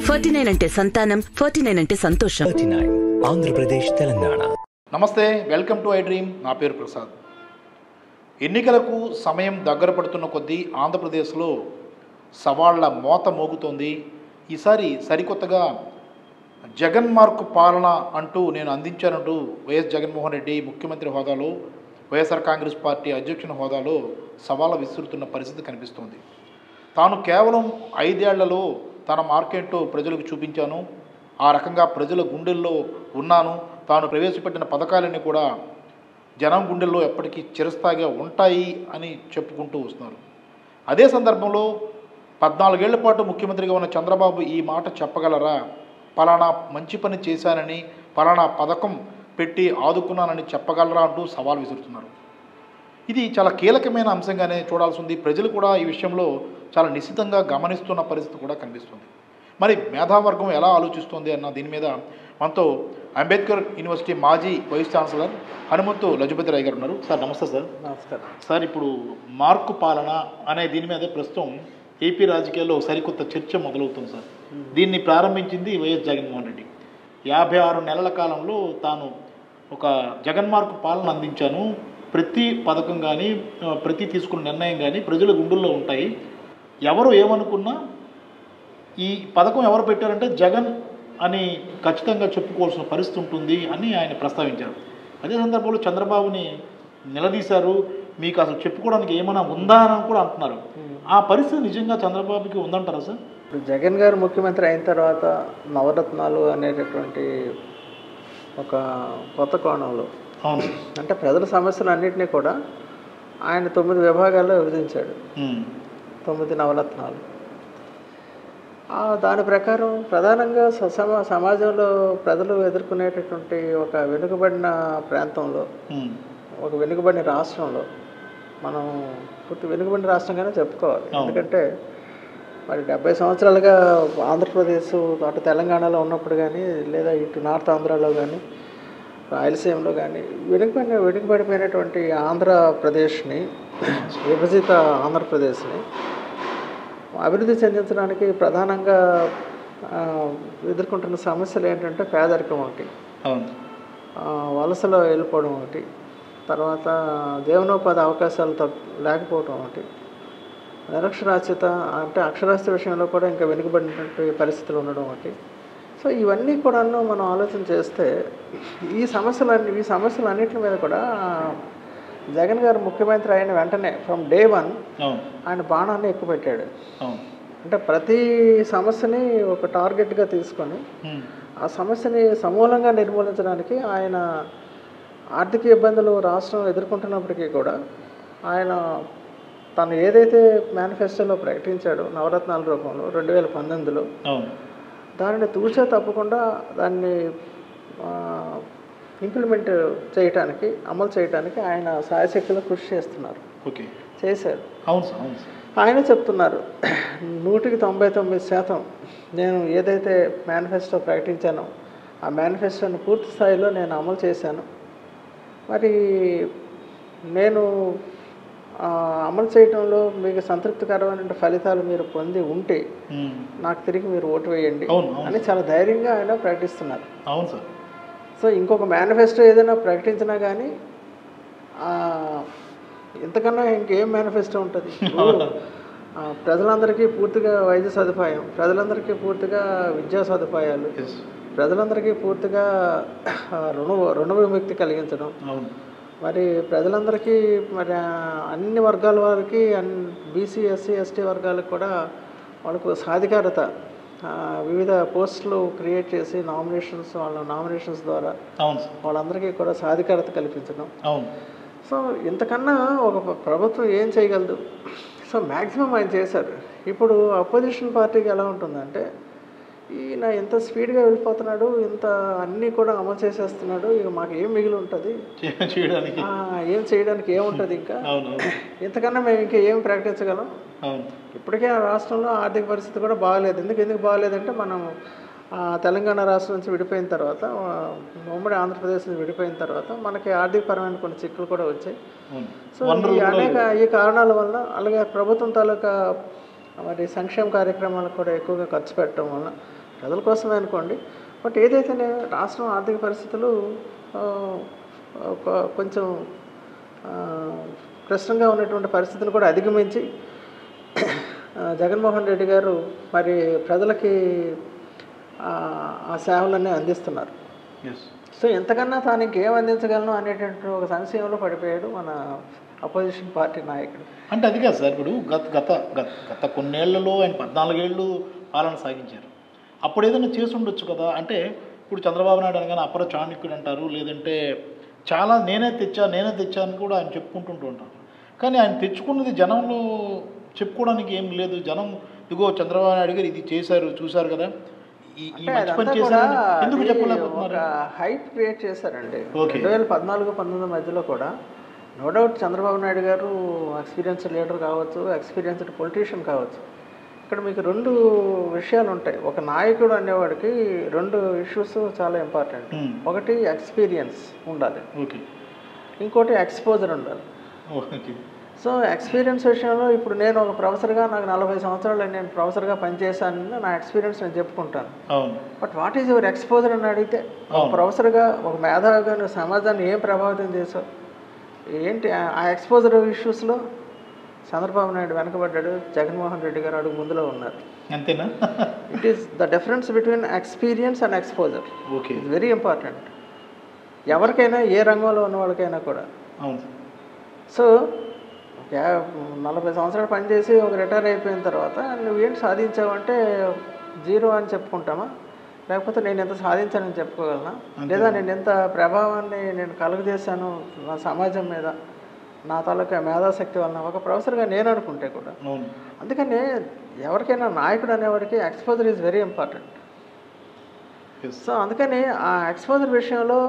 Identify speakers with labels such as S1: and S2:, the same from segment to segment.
S1: 49 అంటే సంతానం, 49 అంటే సంతోషం.
S2: 39 ఆంధ్రప్రదేశ్, తెలంగాణ.
S3: నమస్తే, వెల్కమ్ టు ఐ డ్రీమ్. నా పేరు ప్రసాద్. ఎన్నికలకు సమయం దగ్గర పడుతున్న కొద్దీ ఆంధ్రప్రదేశ్లో సవాళ్ల మోత మోగుతోంది. ఈసారి సరికొత్తగా జగన్ మార్కు పాలన అంటూ నేను అందించానంటూ వైఎస్ జగన్మోహన్ రెడ్డి ముఖ్యమంత్రి హోదాలో, వైఎస్ఆర్ కాంగ్రెస్ పార్టీ అధ్యక్షుని హోదాలో సవాళ్ళ విసురుతున్న పరిస్థితి కనిపిస్తోంది. తాను కేవలం 5 ఏళ్లలో తన మార్కెట్ ప్రజలకు చూపించాను, ఆ రకంగా ప్రజల గుండెల్లో ఉన్నాను, తాను ప్రవేశపెట్టిన పథకాలన్నీ కూడా జనం గుండెల్లో ఎప్పటికీ చిరస్థాయిగా ఉంటాయి అని చెప్పుకుంటూ వస్తున్నారు. అదే సందర్భంలో 14 ఏళ్ల పాటు ముఖ్యమంత్రిగా ఉన్న చంద్రబాబు ఈ మాట చెప్పగలరా? పలానా మంచి పని చేశానని, పలానా పథకం పెట్టి ఆదుకున్నానని చెప్పగలరా అంటూ సవాల్ విసురుతున్నారు. ఇది చాలా కీలకమైన అంశంగానే చూడాల్సి ఉంది. ప్రజలు కూడా ఈ విషయంలో చాలా నిశితంగా గమనిస్తున్న పరిస్థితి కూడా కనిపిస్తుంది. మరి మేధావర్గం ఎలా ఆలోచిస్తుంది అన్న దీని మీద మనతో అంబేద్కర్ యూనివర్సిటీ మాజీ వైస్ ఛాన్సలర్ హనుమంతు లజపతిరాయ్ గారు ఉన్నారు. సార్ నమస్తే. సార్
S4: నమస్కారం.
S3: సార్, ఇప్పుడు మార్కు పాలన అనే దీని మీద ప్రస్తుతం ఏపీ రాజకీయాల్లో సరికొత్త చర్చ మొదలవుతుంది. సార్, దీన్ని ప్రారంభించింది వైఎస్ జగన్మోహన్ రెడ్డి. 56 నెలల కాలంలో తాను ఒక జగన్ మార్కు పాలన అందించాను, ప్రతి పథకం కానీ ప్రతి తీసుకున్న నిర్ణయం కానీ ప్రజల గుండెల్లో ఉంటాయి, ఎవరు ఏమనుకున్నా ఈ పథకం ఎవరు పెట్టారంటే జగన్ అని ఖచ్చితంగా చెప్పుకోవాల్సిన పరిస్థితి ఉంటుంది అని ఆయన ప్రస్తావించారు. అదే సందర్భంలో చంద్రబాబుని నిలదీశారు, మీకు అసలు చెప్పుకోవడానికి ఏమైనా ఉందా అని కూడా అంటున్నారు. ఆ పరిస్థితి నిజంగా చంద్రబాబుకి ఉందంటారా సార్?
S4: ఇప్పుడు జగన్ గారు ముఖ్యమంత్రి అయిన తర్వాత నవరత్నాలు అనేటటువంటి ఒక కొత్త కోణంలో,
S3: అవును,
S4: అంటే ప్రజల సమస్యలు అన్నింటినీ కూడా ఆయన 9 విభాగాల్లో విభజించాడు. 9 నవరత్నాలు. దాని ప్రకారం ప్రధానంగా సమాజంలో ప్రజలు ఎదుర్కొనేటటువంటి ఒక వెనుకబడిన ప్రాంతంలో, ఒక వెనుకబడిన రాష్ట్రంలో, మనం పూర్తి వెనుకబడిన రాష్ట్రంగానే చెప్పుకోవాలి. ఎందుకంటే మరి 70 సంవత్సరాలుగా ఆంధ్రప్రదేశ్ అటు తెలంగాణలో ఉన్నప్పుడు కానీ, లేదా ఇటు నార్త్ ఆంధ్రాలో కానీ, రాయలసీమలో కానీ వెనుకబడిపోయినటువంటి ఆంధ్రప్రదేశ్ని, విభజిత ఆంధ్రప్రదేశ్ని అభివృద్ధి చెందించడానికి ప్రధానంగా ఎదుర్కొంటున్న సమస్యలు ఏంటంటే పేదరికం ఒకటి, వలసలో వెళ్ళిపోవడం ఒకటి, తర్వాత జీవనోపాధి అవకాశాలు లేకపోవడం ఒకటి, నిరక్షరాస్యత, అంటే అక్షరాస్యత విషయంలో కూడా ఇంకా వెనుకబడినటువంటి పరిస్థితులు ఉండడం ఒకటి. సో ఇవన్నీ కూడాను మనం ఆలోచన చేస్తే ఈ సమస్యలన్నింటి మీద కూడా జగన్ గారు ముఖ్యమంత్రి అయిన వెంటనే ఫ్రమ్ డే 1 ఆయన బాణాన్ని ఎక్కుపెట్టాడు. అంటే ప్రతి సమస్యని ఒక టార్గెట్గా తీసుకొని ఆ సమస్యని సమూలంగా నిర్మూలించడానికి ఆయన ఆర్థిక ఇబ్బందులు రాష్ట్రం ఎదుర్కొంటున్నప్పటికీ కూడా ఆయన తను ఏదైతే మేనిఫెస్టోలో ప్రకటించాడో నవరత్నాల రూపంలో 2019లో, దానిని తూచా తప్పకుండా దాన్ని ఇంప్లిమెంట్ చేయటానికి, అమలు చేయడానికి ఆయన సాయశక్తిలో కృషి చేస్తున్నారు. చేశారు. ఆయన చెప్తున్నారు 199% నేను ఏదైతే మేనిఫెస్టో ప్రకటించానో ఆ మేనిఫెస్టోని పూర్తి స్థాయిలో నేను అమలు చేశాను. మరి నేను అమలు చేయడంలో మీకు సంతృప్తికరమైన ఫలితాలు మీరు పొంది ఉంటే నాకు తిరిగి మీరు ఓటు వేయండి అని చాలా ధైర్యంగా ఆయన ప్రకటిస్తున్నారు.
S3: అవును సార్.
S4: సో ఇంకొక మేనిఫెస్టో ఏదైనా ప్రకటించినా కానీ ఇంతకన్నా ఇంకేం మేనిఫెస్టో ఉంటుంది? ప్రజలందరికీ పూర్తిగా వైద్య సదుపాయం, ప్రజలందరికీ పూర్తిగా విద్యా సదుపాయాలు, ప్రజలందరికీ పూర్తిగా రుణ విముక్తి కలిగించడం, మరి ప్రజలందరికీ, మరి అన్ని వర్గాల వారికి, బీసీ ఎస్సీ ఎస్టీ వర్గాలకు కూడా వాళ్ళకు సాధికారత, వివిధ పోస్టులు క్రియేట్ చేసి వాళ్ళ నామినేషన్స్ ద్వారా వాళ్ళందరికీ కూడా సాధికారత కల్పించడం. సో ఇంతకన్నా ఒక ప్రభుత్వం ఏం చేయగలదు? సో మ్యాక్సిమం ఆయన చేశారు. ఇప్పుడు అపోజిషన్ పార్టీకి ఎలా ఉంటుందంటే, ఈయన ఇంత స్పీడ్గా వెళ్ళిపోతున్నాడు, ఇంత అన్నీ కూడా అమలు చేసేస్తున్నాడు, ఇక మాకు ఏం మిగిలి ఉంటుంది, ఏం చేయడానికి ఏముంటుంది, ఇంకా ఇంతకన్నా మేము ఇంకా ఏం ప్రకటించగలం? ఇప్పటికే ఆ రాష్ట్రంలో ఆర్థిక పరిస్థితి కూడా బాగాలేదు. ఎందుకు బాగాలేదంటే, మనం తెలంగాణ రాష్ట్రం నుంచి విడిపోయిన తర్వాత, ఉమ్మడి ఆంధ్రప్రదేశ్ నుంచి విడిపోయిన తర్వాత మనకి ఆర్థికపరమైన కొన్ని చిక్కులు కూడా వచ్చాయి. సో ఈ కారణాల వల్ల, అలాగే ప్రభుత్వం తాలూకా మరి సంక్షేమ కార్యక్రమాలకు కూడా ఎక్కువగా ఖర్చు పెట్టడం వల్ల, ప్రజల కోసమే అనుకోండి. బట్ ఏదైతేనే రాష్ట్రం ఆర్థిక పరిస్థితులు కొంచెం క్లిష్టంగా ఉన్నటువంటి పరిస్థితిని కూడా అధిగమించి జగన్మోహన్ రెడ్డి గారు మరి ప్రజలకి ఆ సేవలన్నీ అందిస్తున్నారు. సో ఎంతకన్నా తాను ఇంకేం అందించగలను అనేటువంటి ఒక సంశయంలో పడిపోయాడు మన అపోజిషన్ పార్టీ నాయకుడు.
S3: అంటే అది కాదు సార్, ఇప్పుడు గత కొన్నేళ్లలో ఆయన 14 ఏళ్ళు పాలన సాగించారు. అప్పుడు ఏదైనా చేసి ఉండొచ్చు కదా. అంటే ఇప్పుడు చంద్రబాబు నాయుడు అనగానే అపర చాణక్యుడు అంటారు, లేదంటే చాలా నేనే తెచ్చా అని కూడా ఆయన చెప్పుకుంటుంటూ ఉంటారు. కానీ ఆయన తెచ్చుకున్నది జనంలో చెప్పుకోవడానికి ఏం లేదు. జనం ఇదిగో చంద్రబాబు నాయుడు గారు ఇది చేశారు, చూశారు కదా, ఈ మంచి పని చేశారు, ఎందుకు చెప్పలేకపోతున్నారు?
S4: హైప్ క్రియేట్ చేశారండి. 2014-19 మధ్యలో కూడా నో డౌట్ చంద్రబాబు నాయుడు గారు ఎక్స్పీరియన్స్డ్ లీడర్ కావచ్చు, ఎక్స్పీరియన్స్డ్ పొలిటీషియన్ కావచ్చు. ఇక్కడ మీకు 2 విషయాలు ఉంటాయి. ఒక నాయకుడు అనేవాడికి 2 ఇష్యూస్ చాలా ఇంపార్టెంట్. ఒకటి ఎక్స్పీరియన్స్ ఉండాలి, ఇంకోటి ఎక్స్పోజర్ ఉండాలి. సో ఎక్స్పీరియన్స్ విషయంలో ఇప్పుడు నేను ఒక ప్రొఫెసర్గా నాకు 40 సంవత్సరాలు నేను ప్రొఫెసర్గా పనిచేశాను, నా ఎక్స్పీరియన్స్ నేను చెప్పుకుంటాను. But what is your exposure అని అడిగితే ఒక ప్రొఫెసర్గా ఒక మేధావిగా నువ్వు సమాజాన్ని ఏం ప్రభావితం చేసావు, ఏంటి ఆ ఎక్స్పోజర్ ఇష్యూస్లో చంద్రబాబు నాయుడు వెనకబడ్డాడు, జగన్మోహన్ రెడ్డి గారు అడుగు ముందులో ఉన్నారు.
S3: అంతేనా?
S4: It is the difference between experience and exposure. It's very important ఎవరికైనా, ఏ రంగంలో ఉన్న వాళ్ళకైనా కూడా. సో 40 సంవత్సరాలు పనిచేసి ఒక రిటైర్ అయిపోయిన తర్వాత నువ్వేంటి సాధించావంటే 0 అని చెప్పుకుంటామా, లేకపోతే నేను ఎంత సాధించానని చెప్పుకోగలనా, లేదా నేను ఎంత ప్రభావాన్ని నేను కలుగజేశాను నా సమాజం మీద నా తాలూకా మేధాశక్తి వలన, ఒక ప్రొఫెసర్గా నేను అనుకుంటే కూడా. అందుకని ఎవరికైనా నాయకుడు అనేవాడికి exposure is very important. So అందుకని ఆ ఎక్స్పోజర్ విషయంలో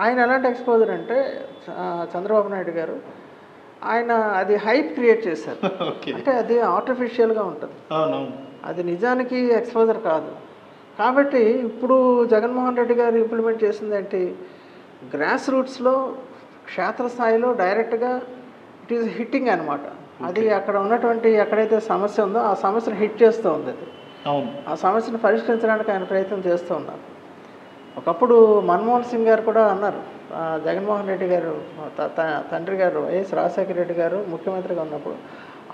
S4: ఆయన ఎలాంటి ఎక్స్పోజర్ అంటే చంద్రబాబు నాయుడు గారు ఆయన అది హైప్ క్రియేట్ చేశారు. అంటే అది ఆర్టిఫిషియల్గా ఉంటుంది, అది నిజానికి ఎక్స్పోజర్ కాదు. కాబట్టి ఇప్పుడు జగన్మోహన్ రెడ్డి గారు ఇంప్లిమెంట్ చేసిందేంటి, గ్రాస్ రూట్స్లో క్షేత్రస్థాయిలో డైరెక్ట్గా ఇట్ ఈస్ హిట్టింగ్ అనమాట. అది అక్కడ ఉన్నటువంటి ఎక్కడైతే సమస్య ఉందో ఆ సమస్యను హిట్ చేస్తూ ఉంది. అది ఆ సమస్యను పరిష్కరించడానికి ఆయన ప్రయత్నం చేస్తూ ఉన్నారు. ఒకప్పుడు మన్మోహన్ సింగ్ గారు కూడా అన్నారు, జగన్మోహన్ రెడ్డి గారు తండ్రి గారు వైఎస్ రాజశేఖర రెడ్డి గారు ముఖ్యమంత్రిగా ఉన్నప్పుడు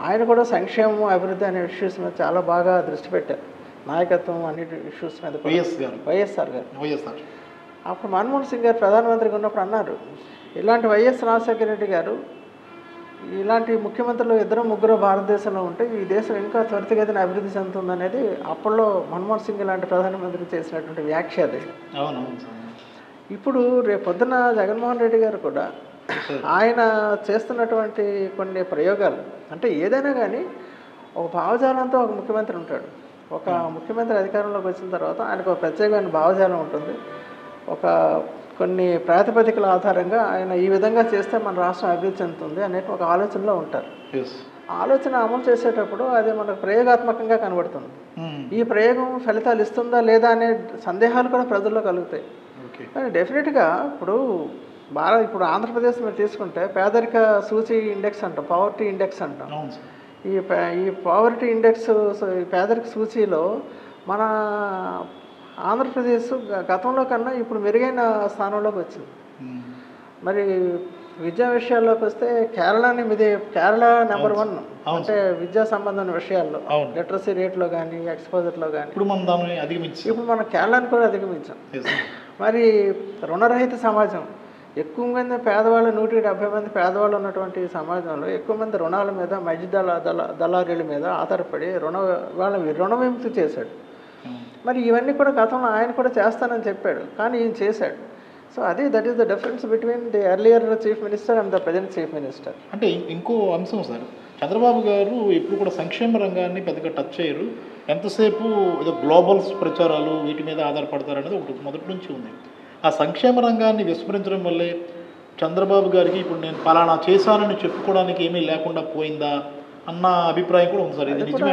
S4: ఆయన కూడా సంక్షేమం, అభివృద్ధి అనే ఇష్యూస్ మీద చాలా బాగా దృష్టి పెట్టారు. నాయకత్వం అన్నిటి ఇష్యూస్ మీద వైఎస్ఆర్ గారు. అప్పుడు మన్మోహన్ సింగ్ గారు ప్రధానమంత్రిగా ఉన్నప్పుడు అన్నారు, ఇలాంటి వైఎస్ రాజశేఖర రెడ్డి గారు ఇలాంటి ముఖ్యమంత్రులు 2-3 భారతదేశంలో ఉంటే ఈ దేశం ఇంకా త్వరితగతిన అభివృద్ధి చెందుతుందనేది అప్పట్లో మన్మోహన్ సింగ్ లాంటి ప్రధానమంత్రి చేసినటువంటి వ్యాఖ్య అది. ఇప్పుడు రేపు పొద్దున జగన్మోహన్ రెడ్డి గారు కూడా ఆయన చేస్తున్నటువంటి కొన్ని ప్రయోగాలు, అంటే ఏదైనా కానీ ఒక భావజాలంతో ఒక ముఖ్యమంత్రి ఉంటాడు. ఒక ముఖ్యమంత్రి అధికారంలోకి వచ్చిన తర్వాత ఆయనకు ఒక ప్రత్యేకమైన భావజాలం ఉంటుంది. ఒక కొన్ని ప్రాతిపదికల ఆధారంగా ఆయన ఈ విధంగా చేస్తే మన రాష్ట్రం అభివృద్ధి చెందుతుంది అనే ఒక ఆలోచనలో ఉంటారు. ఆలోచన అమలు చేసేటప్పుడు అది మనకు ప్రయోగాత్మకంగా కనబడుతుంది. ఈ ప్రయోగం ఫలితాలు ఇస్తుందా లేదా అనే సందేహాలు కూడా ప్రజల్లో కలుగుతాయి. కానీ డెఫినెట్గా ఇప్పుడు ఆంధ్రప్రదేశ్ మీరు తీసుకుంటే పేదరిక సూచి ఇండెక్స్ అంటాం, పవర్టీ ఇండెక్స్ అంటాం. ఈ పవర్టీ ఇండెక్స్, పేదరిక సూచీలో మన ఆంధ్రప్రదేశ్ గతంలో కన్నా ఇప్పుడు మెరుగైన స్థానంలోకి వచ్చింది. మరి విద్యా విషయాల్లోకి వస్తే కేరళ నెంబర్ 1 అంటే విద్యా సంబంధమైన విషయాల్లో, లిటరసీ రేట్లో కానీ ఎక్స్పోజర్లో కానీ ఇప్పుడు మనం కేరళని కూడా అధిగమించాం. మరి రుణరహిత సమాజం, ఎక్కువ మంది పేదవాళ్ళు, 170 మంది పేదవాళ్ళు ఉన్నటువంటి సమాజంలో ఎక్కువ మంది రుణాల మీద, మధ్య దళారీల మీద ఆధారపడి వాళ్ళని రుణ విముక్తి చేశాడు. మరి ఇవన్నీ కూడా గతంలో ఆయన కూడా చేస్తానని చెప్పాడు, కానీ ఈయన చేశాడు. సో అది that is the difference between the earlier chief minister and the present chief minister.
S3: అంటే ఇంకో అంశం సార్, చంద్రబాబు గారు ఎప్పుడు కూడా సంక్షేమ రంగాన్ని పెద్దగా టచ్ చేయరు, ఎంతసేపు ఏదో గ్లోబల్స్ ప్రచారాలు వీటి మీద ఆధారపడతారనేది ఒకటి మొదటి నుంచి ఉంది. ఆ సంక్షేమ రంగాన్ని విస్మరించడం వల్లే చంద్రబాబు గారికి ఇప్పుడు నేను పలానా చేశానని చెప్పుకోవడానికి ఏమీ లేకుండా పోయిందా అన్న అభిప్రాయం కూడా ఉంది సార్. ఇది నిజమే?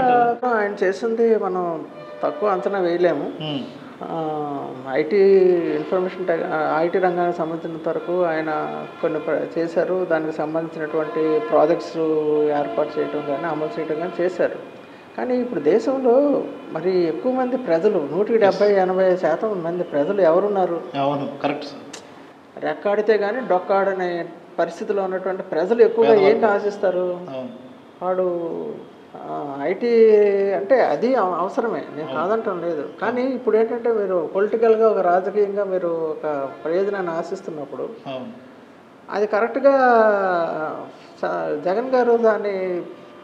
S4: ఆయన చేసింది మనం తక్కువ అంచనా వేయలేము. ఐటీ రంగానికి సంబంధించినంత వరకు ఆయన కొన్ని చేశారు. దానికి సంబంధించినటువంటి ప్రాజెక్ట్స్ ఏర్పాటు చేయడం కానీ అమలు చేయడం కానీ చేశారు. కానీ ఇప్పుడు దేశంలో మరి ఎక్కువ మంది ప్రజలు 170-80% మంది ప్రజలు ఎవరున్నారు?
S3: అవును, కరెక్ట్ సార్.
S4: రెక్కాడితే కానీ డొక్కాడనే పరిస్థితిలో ఉన్నటువంటి ప్రజలు ఎక్కువగా ఏంటి ఆశిస్తారు? వాడు ఐటీ అంటే అది అవసరమే, నేను కాదంటం లేదు. కానీ ఇప్పుడు ఏంటంటే మీరు పొలిటికల్గా ఒక రాజకీయంగా మీరు ఒక ప్రయోజనాన్ని ఆశిస్తున్నప్పుడు అది కరెక్ట్గా జగన్ గారు దాన్ని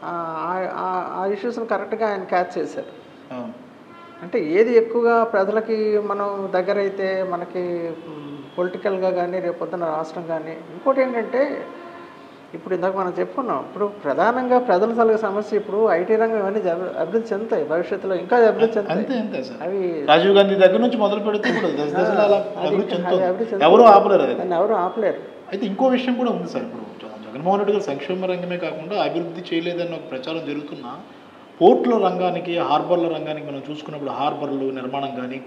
S4: ఆ ఇష్యూస్ని కరెక్ట్గా ఆయన క్యాచ్ చేశారు. అంటే ఏది ఎక్కువగా ప్రజలకి మనం దగ్గర అయితే మనకి పొలిటికల్గా కానీ రేపొద్దున రాష్ట్రం కానీ. ఇంకోటి ఏంటంటే ఇప్పుడు ఇందాక మనం చెప్పుకున్నాం, ఇప్పుడు ప్రధానంగా ప్రజల తలక సమస్య ఇప్పుడు ఐటీ రంగం ఇవన్నీ అభివృద్ధి చెందుతాయి, భవిష్యత్తులో ఇంకా అభివృద్ధి చెందుతాయి. అవి
S3: రాజీవ్ గాంధీ దగ్గర నుంచి మొదలు పెడితే ఎవరు
S4: ఆపలేరు.
S3: అయితే ఇంకో విషయం కూడా ఉంది సార్. ఇప్పుడు జగన్మోహన్ రెడ్డి గారు సంక్షేమ రంగమే కాకుండా అభివృద్ధి చేయలేదన్న ఒక ప్రచారం జరుగుతున్నా పోర్టుల రంగానికి, హార్బర్ల రంగానికి మనం చూసుకున్నప్పుడు హార్బర్లు నిర్మాణం కానీ,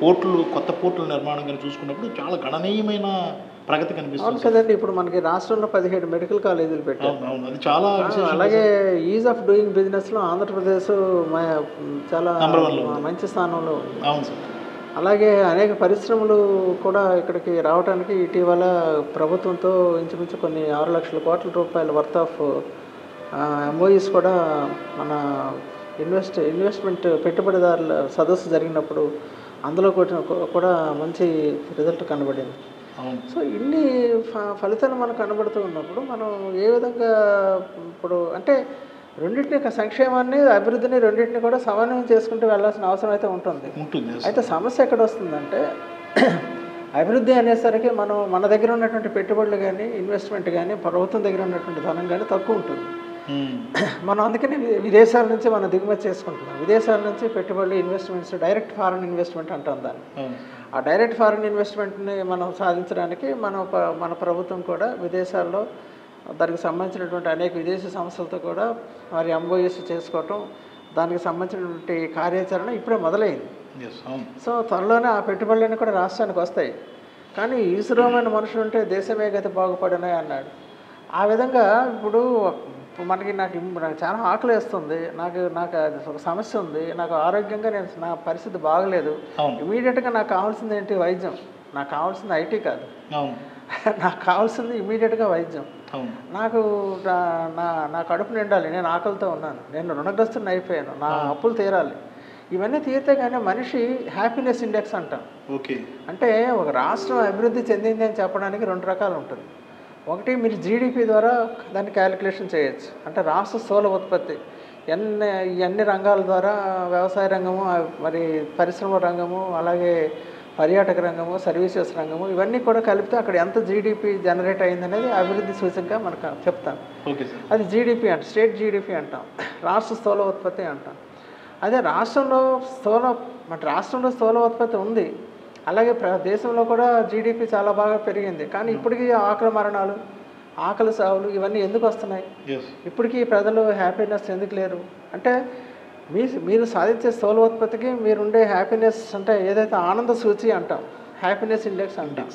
S3: పోర్టులు, కొత్త పోర్టుల నిర్మాణం కానీ చూసుకున్నప్పుడు చాలా గణనీయమైన ప్రగతి కనిపిస్తుంది
S4: కదండి. ఇప్పుడు మనకి రాష్ట్రంలో 17 మెడికల్ కాలేజీలు పెట్టారు.
S3: అది చాలా.
S4: అలాగే ఈజ్ ఆఫ్ డూయింగ్ బిజినెస్లో ఆంధ్రప్రదేశ్ చాలా మంచి స్థానంలో ఉంది.
S3: అవును సార్.
S4: అలాగే అనేక పరిశ్రమలు కూడా ఇక్కడికి రావడానికి ఇటీవల ప్రభుత్వంతో ఇంచుమించు కొన్ని 6 లక్షల కోట్ల రూపాయల వర్త్ ఆఫ్ ఎంఓఈస్ కూడా మన ఇన్వెస్ట్మెంట్ పెట్టుబడిదారుల సదస్సు జరిగినప్పుడు అందులో కూడా మంచి రిజల్ట్ కనబడింది. సో ఇన్ని ఫలితాలు మనకు కనబడుతూ ఉన్నప్పుడు మనం ఏ విధంగా ఇప్పుడు అంటే రెండింటిని, సంక్షేమాన్ని అభివృద్ధిని రెండింటిని కూడా సమన్వయం చేసుకుంటూ వెళ్ళాల్సిన అవసరం అయితే ఉంటుంది. అయితే సమస్య ఎక్కడ వస్తుందంటే అభివృద్ధి అనేసరికి మన దగ్గర ఉన్నటువంటి పెట్టుబడులు కానీ, ఇన్వెస్ట్మెంట్ కానీ, ప్రభుత్వం దగ్గర ఉన్నటువంటి ధనం కానీ తక్కువ ఉంటుంది. మనం అందుకని విదేశాల నుంచి మనం దిగుమతి చేసుకుంటున్నాం. విదేశాల నుంచి పెట్టుబడులు, ఇన్వెస్ట్మెంట్స్, డైరెక్ట్ ఫారెన్ ఇన్వెస్ట్మెంట్ అంటాం దాన్ని. ఆ డైరెక్ట్ ఫారెన్ ఇన్వెస్ట్మెంట్ని మనం సాధించడానికి మన ప్రభుత్వం కూడా విదేశాల్లో దానికి సంబంధించినటువంటి అనేక విదేశీ సంస్థలతో కూడా మరి ఎంఓఎస్ చేసుకోవటం, దానికి సంబంధించినటువంటి కార్యాచరణ ఇప్పుడే మొదలైంది. సో త్వరలోనే ఆ పెట్టుబడులన్నీ కూడా రాష్ట్రానికి వస్తాయి. కానీ ఈశ్వరమైన మనుషులు ఉంటే దేశమే గతి బాగుపడినాయి అన్నాడు. ఆ విధంగా ఇప్పుడు నాకు చాలా ఆకలి వేస్తుంది, నాకు ఒక సమస్య ఉంది, నాకు ఆరోగ్యంగా నా పరిస్థితి బాగలేదు, ఇమీడియట్గా నాకు కావాల్సింది ఏంటి? వైద్యం. నాకు కావాల్సింది ఐటీ కాదు, నాకు కావాల్సింది ఇమీడియట్గా వైద్యం. నాకు నా కడుపు నిండాలి, నేను ఆకలితో ఉన్నాను, నేను రుణగ్రస్తుని అయిపోయాను, నా అప్పులు తీరాలి. ఇవన్నీ తీరితే కానీ మనిషి హ్యాపీనెస్ ఇండెక్స్ అంటాం. అంటే ఒక రాష్ట్రం అభివృద్ధి చెందింది అని చెప్పడానికి 2 రకాలు ఉంటుంది. ఒకటి, మీరు జీడిపి ద్వారా దాన్ని క్యాలిక్యులేషన్ చేయొచ్చు. అంటే రాష్ట్ర స్థూల ఉత్పత్తి అన్ని రంగాల ద్వారా, వ్యవసాయ రంగము, మరి పరిశ్రమ రంగము, అలాగే పర్యాటక రంగము, సర్వీసెస్ రంగము, ఇవన్నీ కూడా కలిపితే అక్కడ ఎంత జీడిపి జనరేట్ అయిందనేది అభివృద్ధి సూచనగా మనకు చెప్తాను. అది జీడిపి అంటే స్టేట్ జీడిపి అంటాం, రాష్ట్ర స్థూల ఉత్పత్తి అంటాం. అదే రాష్ట్రంలో స్థూల ఉత్పత్తి ఉంది, అలాగే దేశంలో కూడా జీడిపి చాలా బాగా పెరిగింది. కానీ ఇప్పటికీ ఆకలి మరణాలు, ఆకలి సావులు ఇవన్నీ ఎందుకు వస్తున్నాయి? ఇప్పటికీ ప్రజలు హ్యాపీనెస్ ఎందుకు లేరు? అంటే మీరు సాధించే స్థూలోత్పత్తికి మీరుండే హ్యాపీనెస్ అంటే ఏదైతే ఆనంద సూచి అంటాం, హ్యాపీనెస్ ఇండెక్స్ అంటాం.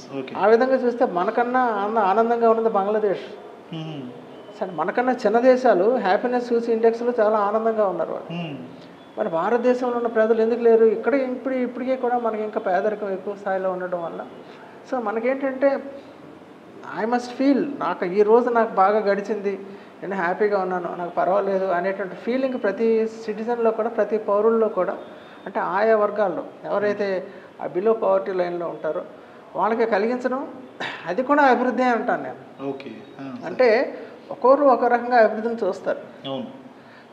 S4: ఆ విధంగా చూస్తే మనకన్నా ఆనందంగా ఉన్నది బంగ్లాదేశ్. సరే, మనకన్నా చిన్న దేశాలు హ్యాపీనెస్ సూచి ఇండెక్స్లో చాలా ఆనందంగా ఉన్నారు. మరి భారతదేశంలో ఉన్న ప్రజలు ఎందుకు లేరు? ఇప్పటికీ కూడా మనకి ఇంకా పేదరికం ఎక్కువ స్థాయిలో ఉండడం వల్ల. సో మనకేంటంటే ఐ మస్ట్ ఫీల్, ఈ రోజు నాకు బాగా గడిచింది, నేను హ్యాపీగా ఉన్నాను, నాకు పర్వాలేదు అనేటువంటి ఫీలింగ్ ప్రతి సిటిజన్లో కూడా, ప్రతి పౌరుల్లో కూడా, అంటే ఆయా వర్గాల్లో ఎవరైతే ఆ బిలో పవర్టీ లైన్లో ఉంటారో వాళ్ళకి కలిగించడం, అది కూడా అభివృద్ధి అంటాను నేను. అంటే ఒక్కొక్కరు ఒక రకంగా అభివృద్ధిని చూస్తారు.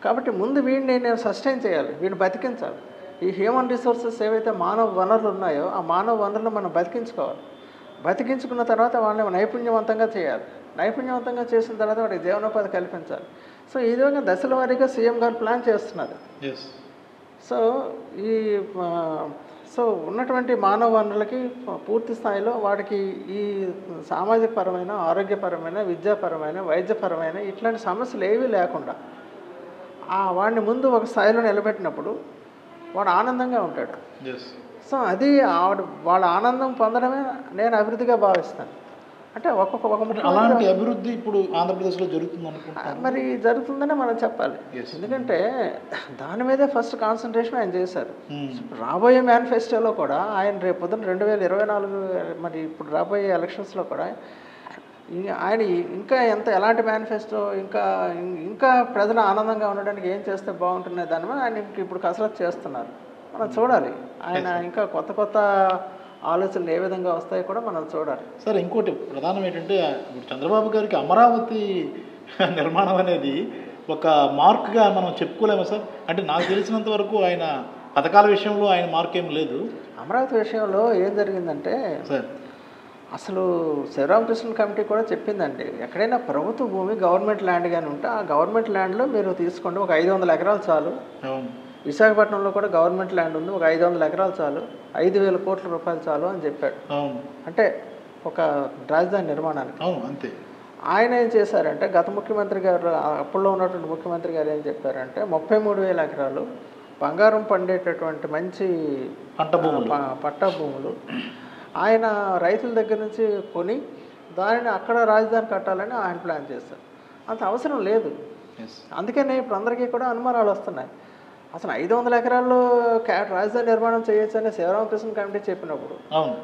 S4: కాబట్టి ముందు వీడిని నేను సస్టైన్ చేయాలి, వీడిని బతికించాలి. ఈ హ్యూమన్ రిసోర్సెస్ ఏవైతే మానవ వనరులు ఉన్నాయో ఆ మానవ వనరులను మనం బతికించుకోవాలి. బతికించుకున్న తర్వాత వాళ్ళని నైపుణ్యవంతంగా చేయాలి. నైపుణ్యవంతంగా చేసిన తర్వాత వాడికి జీవనోపాధి కల్పించాలి. సో ఈ విధంగా దశల వారీగా సీఎం గారు ప్లాన్ చేస్తున్నారు. సో ఉన్నటువంటి మానవ వనరులకి పూర్తి స్థాయిలో వాడికి ఈ సామాజిక పరమైన, ఆరోగ్యపరమైన, విద్యాపరమైన, వైద్యపరమైన ఇట్లాంటి సమస్యలు ఏవీ లేకుండా వాడిని ముందు ఒక స్థాయిలో నిలబెట్టినప్పుడు వాడు ఆనందంగా ఉంటాడు. సో అది వాళ్ళ ఆనందం పొందడమే నేను అభివృద్ధిగా భావిస్తాను. అంటే ఒక ముఖ్యమంత్రి
S3: అలాంటి అభివృద్ధి ఇప్పుడు ఆంధ్రప్రదేశ్లో జరుగుతుంది అనుకుంటున్నాను.
S4: మరి జరుగుతుందనే మనం చెప్పాలి. ఎందుకంటే దాని మీదే ఫస్ట్ కాన్సన్ట్రేషన్ ఆయన చేశారు. రాబోయే మేనిఫెస్టోలో కూడా ఆయన రేపు పొద్దున్న 2024 మరి ఇప్పుడు రాబోయే ఎలక్షన్స్లో కూడా ఆయన ఇంకా ఎలాంటి మేనిఫెస్టో ఇంకా ప్రజలు ఆనందంగా ఉండడానికి ఏం చేస్తే బాగుంటుంది దాని మీద ఆయన ఇప్పుడు కసరత్తు చేస్తున్నారు. మనం చూడాలి ఆయన ఇంకా కొత్త ఆలోచనలు ఏ విధంగా వస్తాయో కూడా మనం చూడాలి.
S3: సార్ ఇంకోటి ప్రధానం ఏంటంటే ఇప్పుడు చంద్రబాబు గారికి అమరావతి నిర్మాణం అనేది ఒక మార్క్గా మనం చెప్పుకోలేము సార్. అంటే నాకు తెలిసినంత వరకు ఆయన పథకాల విషయంలో ఆయన మార్క్ ఏం లేదు.
S4: అమరావతి విషయంలో ఏం జరిగిందంటే సార్ అసలు శివరామకృష్ణ కమిటీ కూడా చెప్పిందండి, ఎక్కడైనా ప్రభుత్వ భూమి గవర్నమెంట్ ల్యాండ్ కానీ ఉంటే ఆ గవర్నమెంట్ ల్యాండ్లో మీరు తీసుకోండి, ఒక 500 ఎకరాలు చాలు. విశాఖపట్నంలో కూడా గవర్నమెంట్ ల్యాండ్ ఉంది, ఒక 500 ఎకరాలు చాలు, 5,000 కోట్ల రూపాయలు చాలు అని చెప్పాడు. అంటే ఒక రాజధాని నిర్మాణానికి.
S3: అంతే.
S4: ఆయన ఏం చేశారంటే గత ముఖ్యమంత్రి గారు, అప్పుల్లో ఉన్నటువంటి ముఖ్యమంత్రి గారు ఏం చెప్పారంటే 33,000 ఎకరాలు బంగారం పండేటటువంటి మంచి పట్టా భూములు ఆయన రైతుల దగ్గర నుంచి కొని దానిని అక్కడ రాజధాని కట్టాలని ఆయన ప్లాన్ చేశారు. అంత అవసరం లేదు. అందుకనే ఇప్పుడు అందరికీ కూడా అనుమానాలు వస్తున్నాయి. అసలు 500 ఎకరాల్లో రాజధాని నిర్మాణం చేయొచ్చు అని శివరామకృష్ణ కమిటీ చెప్పినప్పుడు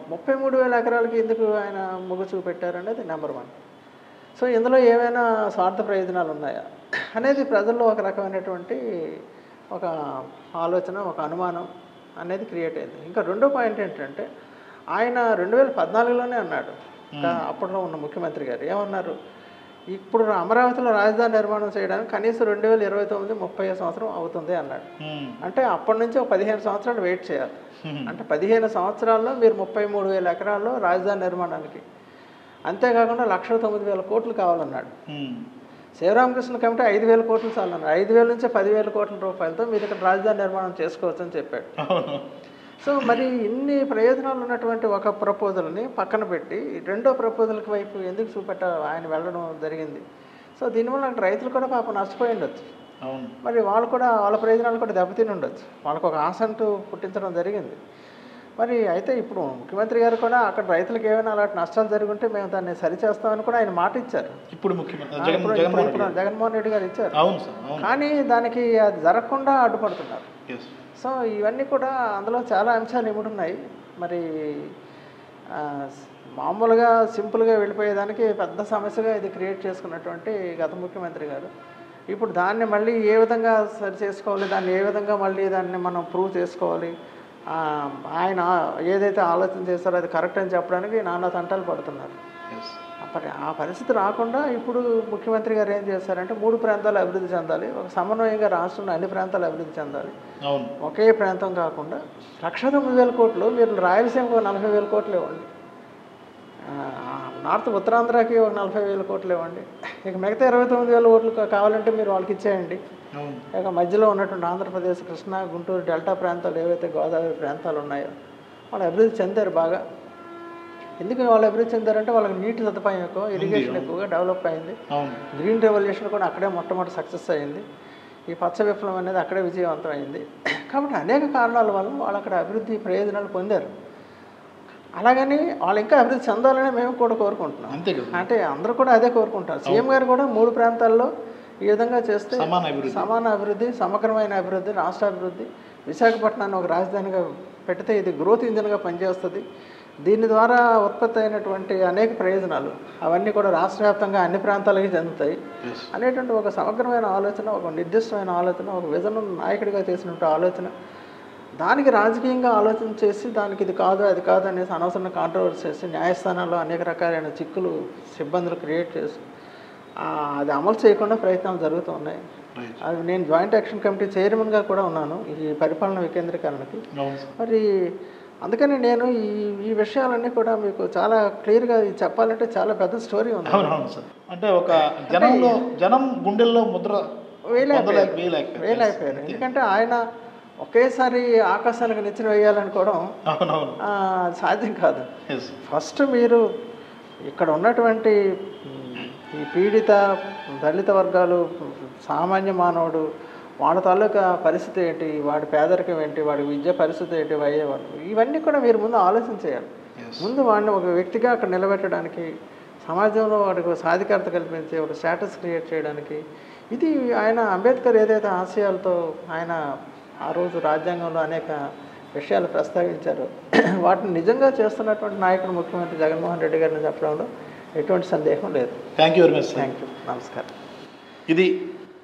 S4: 33,000 ఎకరాలకి ఎందుకు ఆయన మొగ్గు చూపెట్టారనేది నెంబర్ 1. సో ఇందులో ఏమైనా స్వార్థ ప్రయోజనాలు ఉన్నాయా అనేది ప్రజల్లో ఒక రకమైనటువంటి ఒక ఆలోచన, ఒక అనుమానం అనేది క్రియేట్ అయింది. ఇంకా రెండో పాయింట్ ఏంటంటే ఆయన 2014లోనే అన్నాడు, అప్పట్లో ఉన్న ముఖ్యమంత్రి గారు ఏమన్నారు, ఇప్పుడు అమరావతిలో రాజధాని నిర్మాణం చేయడానికి కనీసం 2029-30 సంవత్సరం అవుతుంది అన్నాడు. అంటే అప్పటి నుంచి ఒక 15 సంవత్సరాలు వెయిట్ చేయాలి. అంటే 15 సంవత్సరాల్లో మీరు 33,000 ఎకరాల్లో రాజధాని నిర్మాణానికి, అంతేకాకుండా 1,09,000 కోట్లు కావాలన్నాడు. శివరామకృష్ణ కమిటీ 5,000 కోట్లు చాలన్నారు. 5,000 నుంచి 10,000 కోట్ల రూపాయలతో మీరు ఇక్కడ రాజధాని నిర్మాణం చేసుకోవచ్చు అని చెప్పాడు. సో మరి ఇన్ని ప్రయోజనాలు ఉన్నటువంటి ఒక ప్రపోజల్ని పక్కన పెట్టి రెండో ప్రపోజల్కి వైపు ఎందుకు ఆయన వెళ్ళడం జరిగింది. సో దీనివల్ల రైతులు కూడా పాపం నష్టపోయి ఉండొచ్చు. మరి వాళ్ళు కూడా వాళ్ళ ప్రయోజనాలు కూడా దెబ్బతిని ఉండొచ్చు. వాళ్ళకు ఒక ఆశంటూ పుట్టించడం జరిగింది. మరి అయితే ఇప్పుడు ముఖ్యమంత్రి గారు కూడా అక్కడ రైతులకు ఏమైనా అలాంటి నష్టాలు జరుగుంటే మేము దాన్ని సరిచేస్తామని కూడా ఆయన మాట ఇచ్చారు.
S3: ఇప్పుడు
S4: జగన్మోహన్ రెడ్డి గారు ఇచ్చారు. కానీ దానికి అది జరగకుండా అడ్డుపడుతున్నారు. సో ఇవన్నీ కూడా అందులో చాలా అంశాలు ఇముడున్నాయి. మరి మామూలుగా సింపుల్గా వెళ్ళిపోయేదానికి పెద్ద సమస్యగా ఇది క్రియేట్ చేసుకున్నటువంటి గత ముఖ్యమంత్రి గారు ఇప్పుడు దాన్ని మళ్ళీ ఏ విధంగా సరి చేసుకోవాలి, దాన్ని ఏ విధంగా మళ్ళీ దాన్ని మనం ప్రూవ్ చేసుకోవాలి, ఆయన ఏదైతే ఆలోచన చేస్తారో అది కరెక్ట్ అని చెప్పడానికి నానా తంటాలు పడుతున్నారు. ఆ పరిస్థితి రాకుండా ఇప్పుడు ముఖ్యమంత్రి గారు ఏం చేశారంటే 3 ప్రాంతాలు అభివృద్ధి చెందాలి, ఒక సమన్వయంగా రాష్ట్రంలో అన్ని ప్రాంతాలు అభివృద్ధి చెందాలి, ఒకే ప్రాంతం కాకుండా 1,09,000 కోట్లు మీరు రాయలసీమకు 40,000 కోట్లు ఇవ్వండి, నార్త్ ఉత్తరాంధ్రకి ఒక 40,000 కోట్లు ఇవ్వండి, ఇక మిగతా 29,000 కోట్లు కావాలంటే మీరు వాళ్ళకి ఇచ్చేయండి. ఇక మధ్యలో ఉన్నటువంటి ఆంధ్రప్రదేశ్, కృష్ణా, గుంటూరు డెల్టా ప్రాంతాలు ఏవైతే గోదావరి ప్రాంతాలు ఉన్నాయో వాళ్ళు అభివృద్ధి చెందారు బాగా. ఎందుకు వాళ్ళు అభివృద్ధి చెందారంటే వాళ్ళకి నీటి సదుపాయం ఎక్కువ, ఇరిగేషన్ ఎక్కువగా డెవలప్ అయింది, గ్రీన్ రెవల్యూషన్ కూడా అక్కడే మొట్టమొదటి సక్సెస్ అయింది, ఈ పచ్చ విప్లవం అనేది అక్కడే విజయవంతం అయింది. కాబట్టి అనేక కారణాల వల్ల వాళ్ళు అక్కడ అభివృద్ధి ప్రయోజనాలు పొందారు. అలాగని వాళ్ళు ఇంకా అభివృద్ధి చెందాలని మేము కూడా కోరుకుంటున్నాం. అంటే అందరూ కూడా అదే కోరుకుంటారు. సీఎం గారు కూడా 3 ప్రాంతాల్లో ఈ విధంగా చేస్తే సమాన అభివృద్ధి, సమగ్రమైన అభివృద్ధి, రాష్ట్ర అభివృద్ధి, విశాఖపట్నాన్ని ఒక రాజధానిగా పెడితే ఇది గ్రోత్ ఇంజిన్గా పనిచేస్తుంది, దీని ద్వారా ఉత్పత్తి అయినటువంటి అనేక ప్రయోజనాలు అవన్నీ కూడా రాష్ట్ర వ్యాప్తంగా అన్ని ప్రాంతాలకి చెందుతాయి అనేటువంటి ఒక సమగ్రమైన ఆలోచన, ఒక నిర్దిష్టమైన ఆలోచన, ఒక విజన్ నాయకుడిగా చేసినటువంటి ఆలోచన, దానికి రాజకీయంగా ఆలోచన చేసి దానికి ఇది కాదు అది కాదు అనేసి అనవసరంగా కాంట్రవర్సీ చేసి న్యాయస్థానాల్లో అనేక రకాలైన చిక్కులు, ఇబ్బందులు క్రియేట్ చేసి అది అమలు చేయకుండా ప్రయత్నాలు జరుగుతూ ఉన్నాయి. అది నేను జాయింట్ యాక్షన్ కమిటీ చైర్మన్గా కూడా ఉన్నాను ఈ పరిపాలన వికేంద్రీకరణకి. మరి అందుకని నేను ఈ విషయాలన్నీ కూడా మీకు చాలా క్లియర్గా చెప్పాలంటే చాలా పెద్ద స్టోరీ ఉంది.
S3: అంటే ఒక జనం గుండెల్లో ముద్ర
S4: వేలైపోయారు. ఎందుకంటే ఆయన ఒకేసారి ఆకాశానికి నిచ్చెన వేయాలనుకోవడం సాధ్యం కాదు. ఫస్ట్ మీరు ఇక్కడ ఉన్నటువంటి ఈ పీడిత దళిత వర్గాలు, సామాన్య మానవుడు, వాళ్ళ తాలూకా పరిస్థితి ఏంటి, వాడి పేదరికం ఏంటి, వాడి విద్య పరిస్థితి ఏంటి, ఇవన్నీ కూడా మీరు ముందు ఆలోచన చేయాలి. ముందు వాడిని ఒక వ్యక్తిగా అక్కడ నిలబెట్టడానికి సమాజంలో వాడికి ఒక సాధికారత కల్పించి ఒక స్టేటస్ క్రియేట్ చేయడానికి ఇది ఆయన అంబేద్కర్ ఏదైతే ఆశయాలతో ఆయన ఆ రోజు రాజ్యాంగంలో అనేక విషయాలు ప్రస్తావించారు వాటిని నిజంగా చేస్తున్నటువంటి నాయకుడు ముఖ్యమంత్రి జగన్మోహన్ రెడ్డి గారిని చెప్పడంలో ఎటువంటి సందేహం లేదు.
S3: Thank you very much.
S4: Thank you. నమస్కారం.
S3: ఇది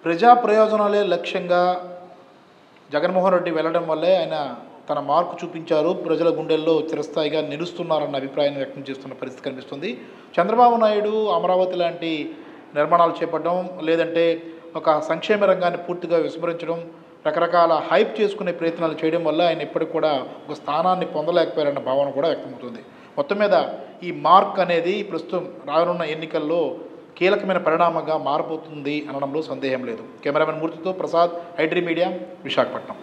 S3: ప్రజా ప్రయోజనాలే లక్ష్యంగా జగన్మోహన్ రెడ్డి వెళ్ళడం వల్లే ఆయన తన మార్కు చూపించారు, ప్రజల గుండెల్లో చిరస్థాయిగా నిలుస్తున్నారన్న అభిప్రాయాన్ని వ్యక్తం చేస్తున్న పరిస్థితి కనిపిస్తుంది. చంద్రబాబు నాయుడు అమరావతి లాంటి నిర్మాణాలు చేపట్టడం, లేదంటే ఒక సంక్షేమ రంగాన్ని పూర్తిగా విస్మరించడం, రకరకాల హైప్ చేసుకునే ప్రయత్నాలు చేయడం వల్ల ఆయన ఇప్పటికి కూడా ఒక స్థానాన్ని పొందలేకపోయారన్న భావన కూడా వ్యక్తమవుతుంది. మొత్తం మీద ఈ మార్క్ అనేది ప్రస్తుతం రానున్న ఎన్నికల్లో కీలకమైన పరిణామంగా మారబోతుంది అనడంలో సందేహం లేదు. కెమెరామెన్ మూర్తితో ప్రసాద్, ఐడ్రీ మీడియా, విశాఖపట్నం.